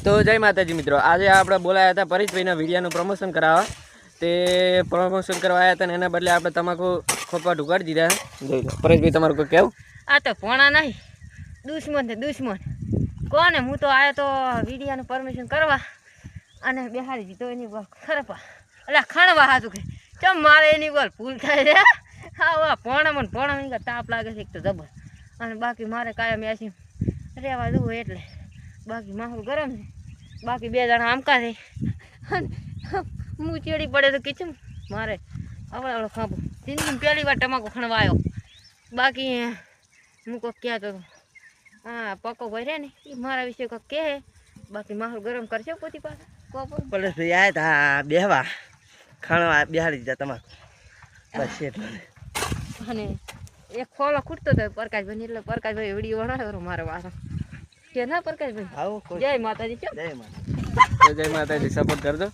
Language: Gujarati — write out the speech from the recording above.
તો જય માતાજી મિત્રો, આજે આપણે બોલાયા હતા પરેશભાઈના વિડીયોનું પ્રમોશન કરાવવા. તે પ્રમોશન કરવા આવ્યા હતા ને એના બદલે આપણે તમાકુ ખોપા ઢુકાડી દીધા. જોઈ લો પરેશભાઈ, તમારું કોઈ કહેવું? આ તો ભોણા નહીં, દુશ્મન છે દુશ્મન. કોને હું તો આવ્યો તો વિડીયાનું પરમિશન કરવા અને બેહાડી દીધો એની બોલ ખરપા એટલે ખણવા હાથું કે ચમ મારે એની બોલ ભૂલ થાય છે. હા ભોણા તાપ લાગે છે એક તો જબર, અને બાકી મારે કાયમ એસી રહેવા દઉં એટલે બાકી માહોલ ગરમ છે. બાકી બે જણા આમકા છે હું ચેડી પડે તો કિચન મારે આવડો ખાબો જિંદગીમાં પહેલી વાર તમાકુ ખણવા આવ્યો. બાકી હું કોઈક કહેતો હતો હા પક્કો ભાઈ રે ને એ મારા વિશે કોઈક કહે. બાકી માહોલ ગરમ કરશે પોતી પાસે પરેશભાઈ આવ્યા હતા બેહવા, ખાણવા બેહાડી દીધા તમાકુ બસ એટલે. અને એક ખોલો ખૂટતો હતો પ્રકાશભાઈ, એટલે પ્રકાશભાઈ વિડીયો બનાવ્યો મારે વાસો કે ના પ્રકાશભાઈ. આવો જય માતાજી. જય માતાજી, સપોર્ટ કરજો.